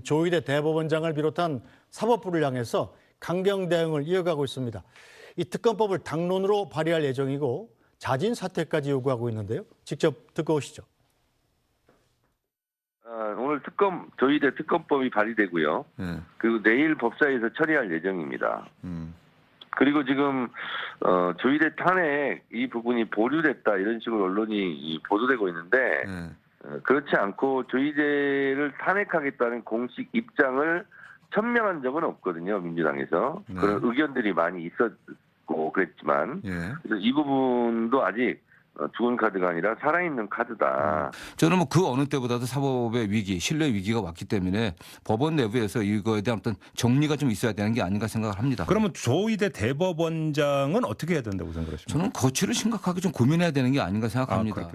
조희대 대법원장을 비롯한 사법부를 향해서 강경 대응을 이어가고 있습니다. 이 특검법을 당론으로 발의할 예정이고 자진 사퇴까지 요구하고 있는데요. 직접 듣고 오시죠. 오늘 조희대 특검법이 발의되고요. 그리고 내일 법사위에서 처리할 예정입니다. 그리고 지금 조희대 탄핵 이 부분이 보류됐다 이런 식으로 언론이 보도되고 있는데 그렇지 않고 조희대를 탄핵하겠다는 공식 입장을 천명한 적은 없거든요. 민주당에서. 그런 의견들이 많이 있었고 그랬지만 그래서 이 부분도 아직 죽은 카드가 아니라 살아있는 카드다. 저는 뭐 그 어느 때보다도 사법의 위기, 신뢰 위기가 왔기 때문에 법원 내부에서 이거에 대한 어떤 정리가 좀 있어야 되는 게 아닌가 생각을 합니다. 그러면 조희대 대법원장은 어떻게 해야 된다고 생각하십니까? 저는 거취를 심각하게 좀 고민해야 되는 게 아닌가 생각합니다.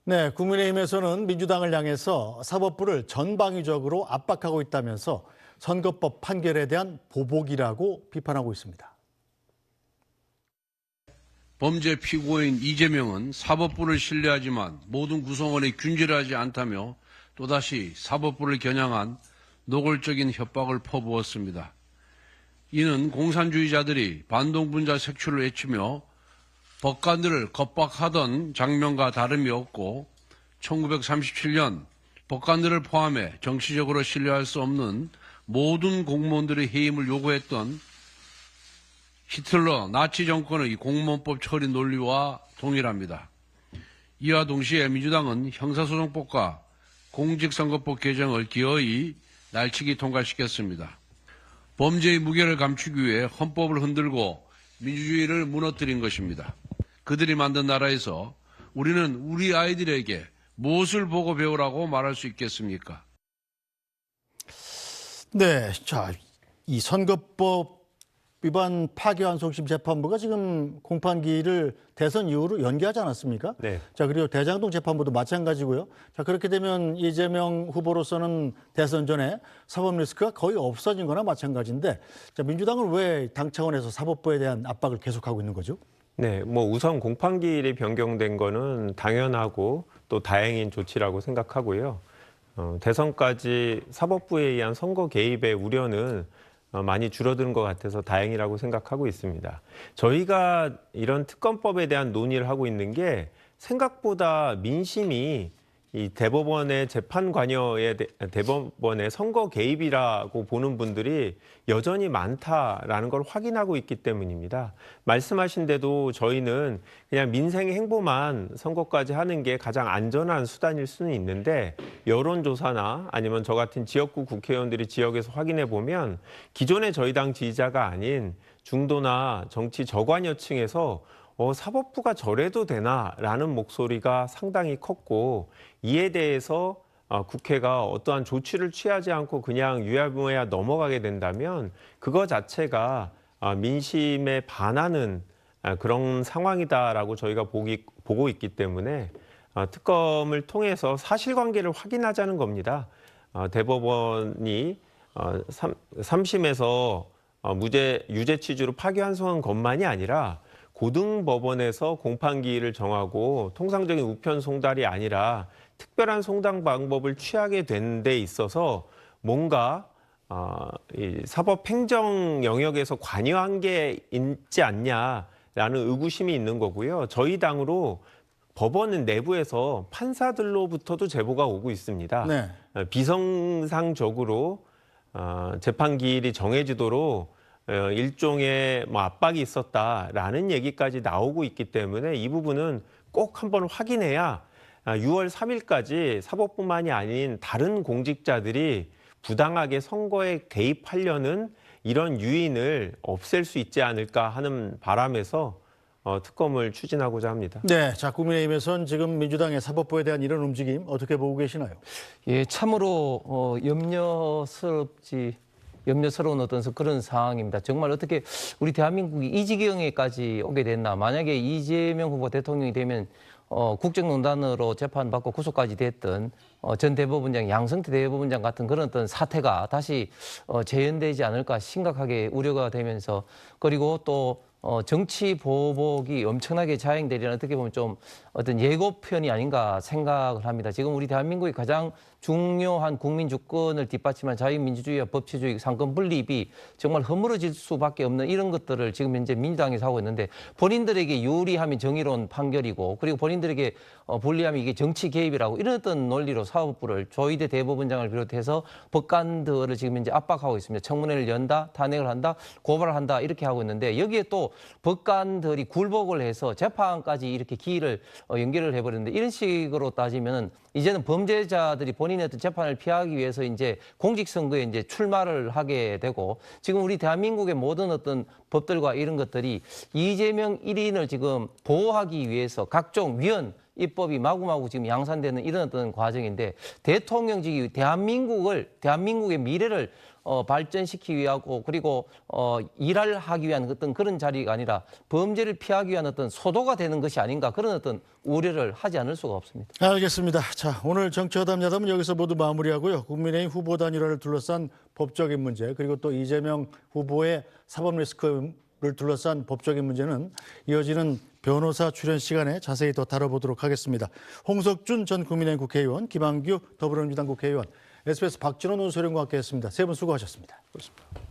네, 국민의힘에서는 민주당을 향해서 사법부를 전방위적으로 압박하고 있다면서 선거법 판결에 대한 보복이라고 비판하고 있습니다. 범죄 피고인 이재명은 사법부를 신뢰하지만 모든 구성원이 균질하지 않다며 또다시 사법부를 겨냥한 노골적인 협박을 퍼부었습니다. 이는 공산주의자들이 반동분자 색출을 외치며 법관들을 겁박하던 장면과 다름이 없고 1937년 법관들을 포함해 정치적으로 신뢰할 수 없는 모든 공무원들의 해임을 요구했던 히틀러 나치 정권의 공무원법 처리 논리와 동일합니다. 이와 동시에 민주당은 형사소송법과 공직선거법 개정을 기어이 날치기 통과시켰습니다. 범죄의 무게를 감추기 위해 헌법을 흔들고 민주주의를 무너뜨린 것입니다. 그들이 만든 나라에서 우리는 우리 아이들에게 무엇을 보고 배우라고 말할 수 있겠습니까? 네, 자, 이 선거법 위반 파기환송심 재판부가 지금 공판기일을 대선 이후로 연기하지 않았습니까? 네. 자, 그리고 대장동 재판부도 마찬가지고요. 자, 그렇게 되면 이재명 후보로서는 대선 전에 사법 리스크가 거의 없어진 거나 마찬가지인데, 자, 민주당은 왜 당 차원에서 사법부에 대한 압박을 계속하고 있는 거죠? 네, 뭐 우선 공판기일이 변경된 거는 당연하고 또 다행인 조치라고 생각하고요. 대선까지 사법부에 의한 선거 개입의 우려는 많이 줄어든 것 같아서 다행이라고 생각하고 있습니다. 저희가 이런 특검법에 대한 논의를 하고 있는 게 생각보다 민심이 이 대법원의 재판 관여에 대법원의 선거 개입이라고 보는 분들이 여전히 많다라는 걸 확인하고 있기 때문입니다. 말씀하신 대로 저희는 그냥 민생 행보만 선거까지 하는 게 가장 안전한 수단일 수는 있는데 여론조사나 아니면 저 같은 지역구 국회의원들이 지역에서 확인해 보면 기존의 저희 당 지지자가 아닌 중도나 정치 저관여층에서 사법부가 저래도 되나라는 목소리가 상당히 컸고 이에 대해서 국회가 어떠한 조치를 취하지 않고 그냥 유야무야 넘어가게 된다면 그거 자체가 민심에 반하는 그런 상황이다라고 저희가 보고 있기 때문에 특검을 통해서 사실관계를 확인하자는 겁니다. 대법원이 3심에서 유죄 취지로 파기환송한 것만이 아니라 고등법원에서 공판기일을 정하고 통상적인 우편 송달이 아니라 특별한 송달 방법을 취하게 된 데 있어서 뭔가 이 사법 행정 영역에서 관여한 게 있지 않냐라는 의구심이 있는 거고요. 저희 당으로 법원은 내부에서 판사들로부터도 제보가 오고 있습니다. 네. 비정상적으로 재판 기일이 정해지도록 일종의 압박이 있었다라는 얘기까지 나오고 있기 때문에 이 부분은 꼭 한번 확인해야 6월 3일까지 사법뿐만이 아닌 다른 공직자들이 부당하게 선거에 개입하려는 이런 유인을 없앨 수 있지 않을까 하는 바람에서 특검을 추진하고자 합니다. 네, 자, 국민의힘에서는 지금 민주당의 사법부에 대한 이런 움직임 어떻게 보고 계시나요? 예, 참으로 염려스러운 어떤 그런 상황입니다. 정말 어떻게 우리 대한민국이 이 지경에까지 오게 됐나. 만약에 이재명 후보 대통령이 되면 국정농단으로 재판받고 구속까지 됐던 전 대법원장, 양승태 대법원장 같은 그런 어떤 사태가 다시 재현되지 않을까 심각하게 우려가 되면서 그리고 또 정치 보복이 엄청나게 자행되리는 어떻게 보면 좀 어떤 예고편이 아닌가 생각을 합니다. 지금 우리 대한민국이 가장 중요한 국민 주권을 뒷받침한 자유민주주의와 법치주의 상권 분립이 정말 허물어질 수밖에 없는 이런 것들을 지금 현재 민주당에서 하고 있는데 본인들에게 유리하면 정의로운 판결이고 그리고 본인들에게 불리하면 이게 정치 개입이라고 이런 어떤 논리로 사법부를 조희대 대법원장을 비롯해서 법관들을 지금 현재 압박하고 있습니다. 청문회를 연다, 탄핵을 한다, 고발을 한다 이렇게 하고 있는데 여기에 또 법관들이 굴복을 해서 재판까지 이렇게 기일을 연결을 해버리는데 이런 식으로 따지면은 이제는 범죄자들이 본인의 어떤 재판을 피하기 위해서 이제 공직선거에 이제 출마를 하게 되고 지금 우리 대한민국의 모든 어떤 법들과 이런 것들이 이재명 1인을 지금 보호하기 위해서 각종 위헌 입법이 마구마구 지금 양산되는 이런 어떤 과정인데 대통령직이 대한민국의 미래를 발전시키기 위하고 그리고 일을 하기 위한 어떤 그런 자리가 아니라 범죄를 피하기 위한 어떤 소도가 되는 것이 아닌가 그런 어떤 우려를 하지 않을 수가 없습니다. 알겠습니다. 자, 오늘 정치화담 야담은 여기서 모두 마무리하고요. 국민의힘 후보 단일화를 둘러싼 법적인 문제 그리고 또 이재명 후보의 사법 리스크를 둘러싼 법적인 문제는 이어지는 변호사 출연 시간에 자세히 더 다뤄보도록 하겠습니다. 홍석준 전 국민의힘 국회의원, 김한규 더불어민주당 국회의원, SBS 박진원 논설위원과 함께했습니다. 세 분 수고하셨습니다. 고맙습니다.